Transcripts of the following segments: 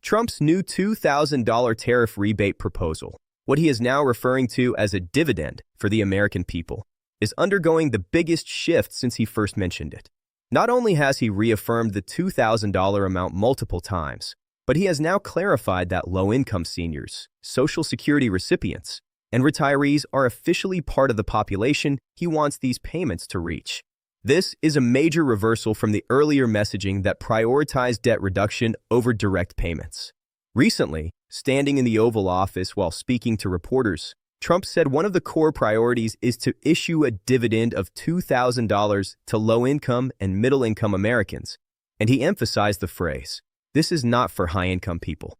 Trump's new $2,000 tariff rebate proposal, what he is now referring to as a dividend for the American people, is undergoing the biggest shift since he first mentioned it. Not only has he reaffirmed the $2,000 amount multiple times, but he has now clarified that low-income seniors, Social Security recipients, and retirees are officially part of the population he wants these payments to reach. This is a major reversal from the earlier messaging that prioritized debt reduction over direct payments. Recently, standing in the Oval Office while speaking to reporters, Trump said one of the core priorities is to issue a dividend of $2,000 to low-income and middle-income Americans, and he emphasized the phrase, "This is not for high-income people."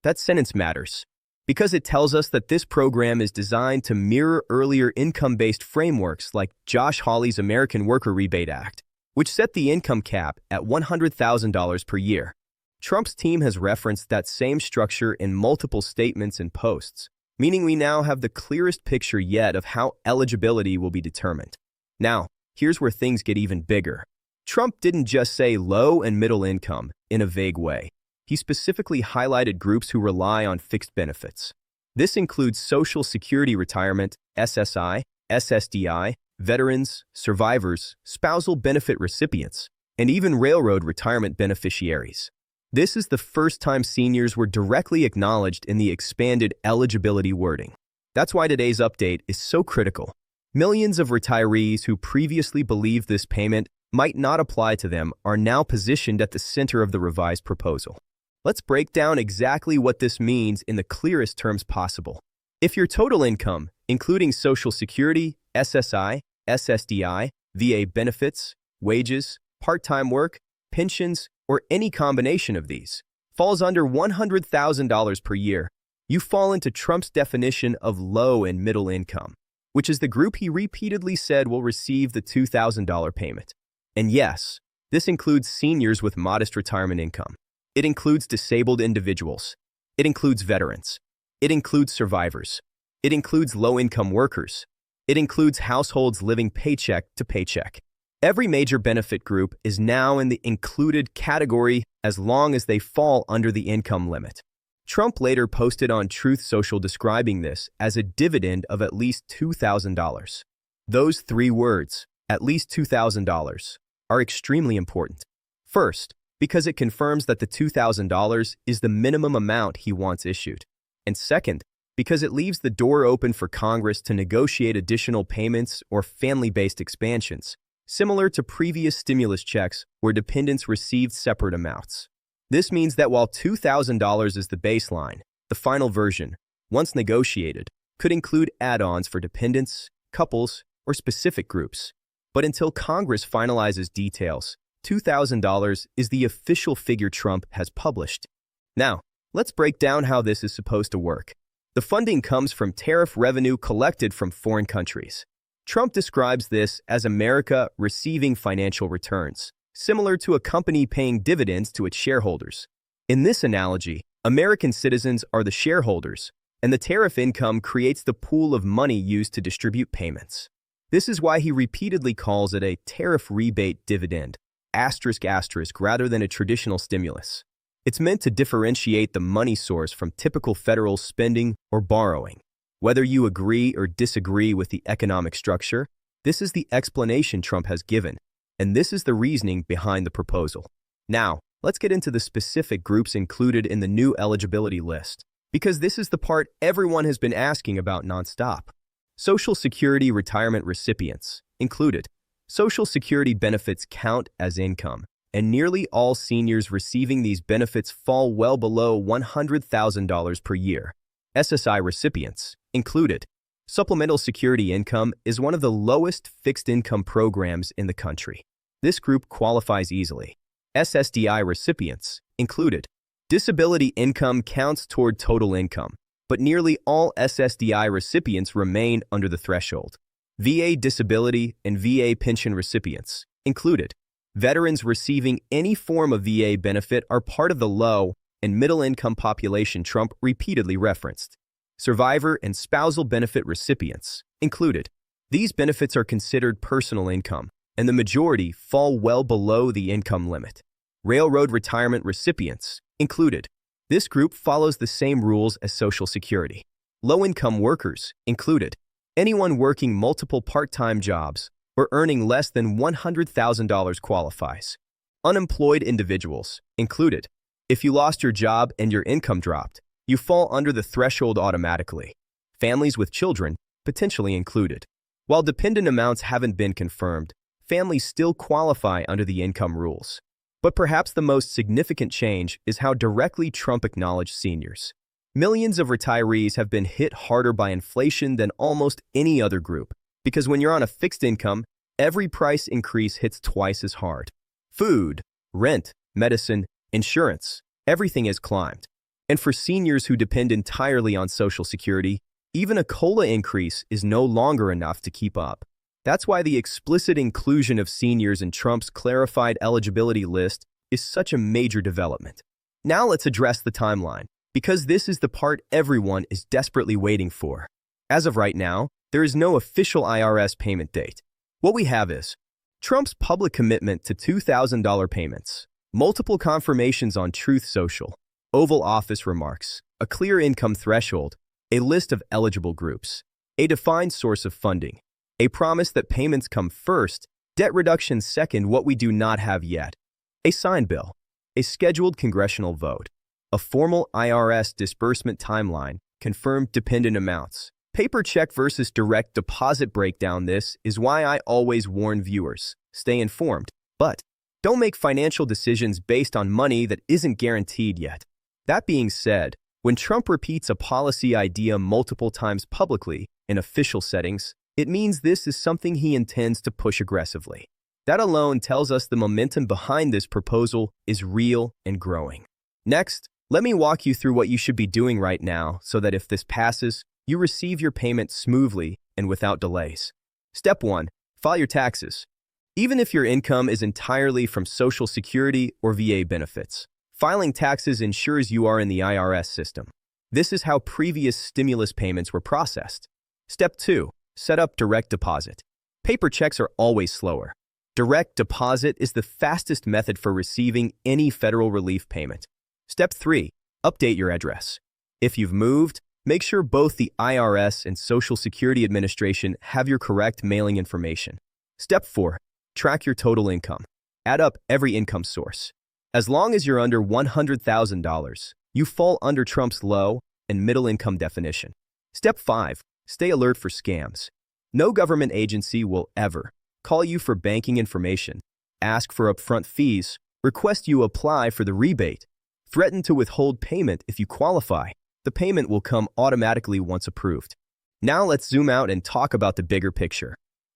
That sentence matters, because it tells us that this program is designed to mirror earlier income-based frameworks like Josh Hawley's American Worker Rebate Act, which set the income cap at $100,000 per year. Trump's team has referenced that same structure in multiple statements and posts, meaning we now have the clearest picture yet of how eligibility will be determined. Now, here's where things get even bigger. Trump didn't just say low and middle income in a vague way. He specifically highlighted groups who rely on fixed benefits. This includes Social Security retirement, SSI, SSDI, veterans, survivors, spousal benefit recipients, and even railroad retirement beneficiaries. This is the first time seniors were directly acknowledged in the expanded eligibility wording. That's why today's update is so critical. Millions of retirees who previously believed this payment might not apply to them are now positioned at the center of the revised proposal. Let's break down exactly what this means in the clearest terms possible. If your total income, including Social Security, SSI, SSDI, VA benefits, wages, part-time work, pensions, or any combination of these, falls under $100,000 per year, you fall into Trump's definition of low and middle income, which is the group he repeatedly said will receive the $2,000 payment. And yes, this includes seniors with modest retirement income. It includes disabled individuals. It includes veterans. It includes survivors. It includes low-income workers. It includes households living paycheck to paycheck. Every major benefit group is now in the included category as long as they fall under the income limit. Trump later posted on Truth Social describing this as a dividend of at least $2,000. Those three words, at least $2,000, are extremely important. First, because it confirms that the $2,000 is the minimum amount he wants issued. And second, because it leaves the door open for Congress to negotiate additional payments or family-based expansions, similar to previous stimulus checks where dependents received separate amounts. This means that while $2,000 is the baseline, the final version, once negotiated, could include add-ons for dependents, couples, or specific groups. But until Congress finalizes details, $2,000 is the official figure Trump has published. Now, let's break down how this is supposed to work. The funding comes from tariff revenue collected from foreign countries. Trump describes this as America receiving financial returns, similar to a company paying dividends to its shareholders. In this analogy, American citizens are the shareholders, and the tariff income creates the pool of money used to distribute payments. This is why he repeatedly calls it a tariff rebate dividend, ***, rather than a traditional stimulus. It's meant to differentiate the money source from typical federal spending or borrowing. Whether you agree or disagree with the economic structure, this is the explanation Trump has given, and this is the reasoning behind the proposal. Now, let's get into the specific groups included in the new eligibility list, because this is the part everyone has been asking about nonstop. Social Security retirement recipients included. Social Security benefits count as income, and nearly all seniors receiving these benefits fall well below $100,000 per year. SSI recipients included. Supplemental Security income is one of the lowest fixed income programs in the country. This group qualifies easily. SSDI recipients included. Disability income counts toward total income, but nearly all SSDI recipients remain under the threshold. VA Disability and VA pension recipients included. Veterans receiving any form of VA benefit are part of the low and middle-income population Trump repeatedly referenced. Survivor and spousal benefit recipients included. These benefits are considered personal income, and the majority fall well below the income limit. Railroad retirement recipients included. This group follows the same rules as Social Security. Low-income workers included. Anyone working multiple part-time jobs or earning less than $100,000 qualifies. Unemployed individuals included. If you lost your job and your income dropped, you fall under the threshold automatically. Families with children potentially included. While dependent amounts haven't been confirmed, families still qualify under the income rules. But perhaps the most significant change is how directly Trump acknowledged seniors. Millions of retirees have been hit harder by inflation than almost any other group, because when you're on a fixed income, every price increase hits twice as hard. Food, rent, medicine, insurance, everything has climbed. And for seniors who depend entirely on Social Security, even a COLA increase is no longer enough to keep up. That's why the explicit inclusion of seniors in Trump's clarified eligibility list is such a major development. Now let's address the timeline, because this is the part everyone is desperately waiting for. As of right now, there is no official IRS payment date. What we have is Trump's public commitment to $2,000 payments, multiple confirmations on Truth Social, Oval Office remarks, a clear income threshold, a list of eligible groups, a defined source of funding, a promise that payments come first, debt reduction second. What we do not have yet, a signed bill, a scheduled congressional vote, a formal IRS disbursement timeline, confirmed dependent amounts, paper check versus direct deposit breakdown. This is why I always warn viewers, stay informed, but don't make financial decisions based on money that isn't guaranteed yet. That being said, when Trump repeats a policy idea multiple times publicly in official settings, it means this is something he intends to push aggressively. That alone tells us the momentum behind this proposal is real and growing. Next, let me walk you through what you should be doing right now so that if this passes, you receive your payment smoothly and without delays. Step 1. File your taxes. Even if your income is entirely from Social Security or VA benefits, filing taxes ensures you are in the IRS system. This is how previous stimulus payments were processed. Step 2. Set up direct deposit. Paper checks are always slower. Direct deposit is the fastest method for receiving any federal relief payment. Step 3. Update your address. If you've moved, make sure both the IRS and Social Security Administration have your correct mailing information. Step 4. Track your total income. Add up every income source. As long as you're under $100,000, you fall under Trump's low and middle income definition. Step 5. Stay alert for scams. No government agency will ever call you for banking information, ask for upfront fees, request you apply for the rebate, threaten to withhold payment if you qualify. The payment will come automatically once approved. Now let's zoom out and talk about the bigger picture.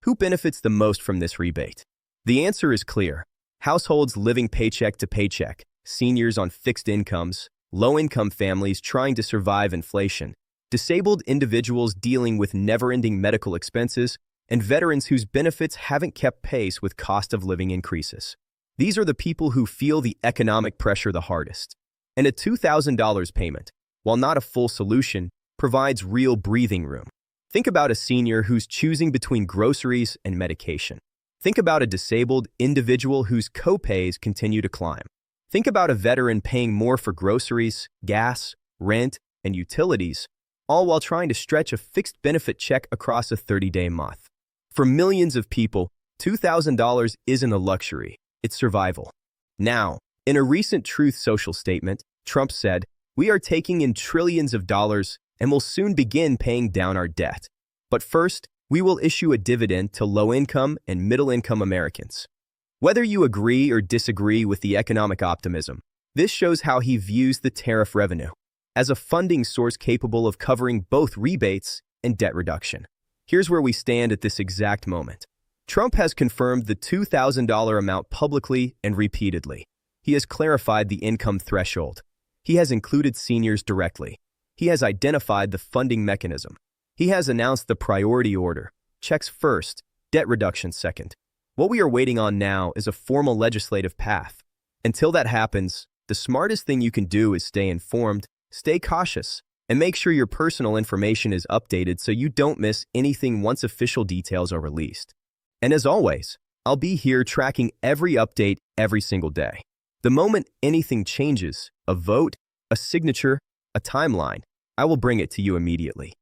Who benefits the most from this rebate? The answer is clear. Households living paycheck to paycheck, seniors on fixed incomes, low-income families trying to survive inflation, disabled individuals dealing with never-ending medical expenses, and veterans whose benefits haven't kept pace with cost of living increases. These are the people who feel the economic pressure the hardest. And a $2,000 payment, while not a full solution, provides real breathing room. Think about a senior who's choosing between groceries and medication. Think about a disabled individual whose copays continue to climb. Think about a veteran paying more for groceries, gas, rent, and utilities, all while trying to stretch a fixed benefit check across a 30-day month. For millions of people, $2,000 isn't a luxury, it's survival. Now, in a recent Truth Social statement, Trump said, "We are taking in trillions of dollars and will soon begin paying down our debt. But first, we will issue a dividend to low-income and middle-income Americans." Whether you agree or disagree with the economic optimism, this shows how he views the tariff revenue as a funding source capable of covering both rebates and debt reduction. Here's where we stand at this exact moment. Trump has confirmed the $2,000 amount publicly and repeatedly. He has clarified the income threshold. He has included seniors directly. He has identified the funding mechanism. He has announced the priority order, checks first, debt reduction second. What we are waiting on now is a formal legislative path. Until that happens, the smartest thing you can do is stay informed, stay cautious, and make sure your personal information is updated so you don't miss anything once official details are released. And as always, I'll be here tracking every update every single day. The moment anything changes, a vote, a signature, a timeline. I will bring it to you immediately.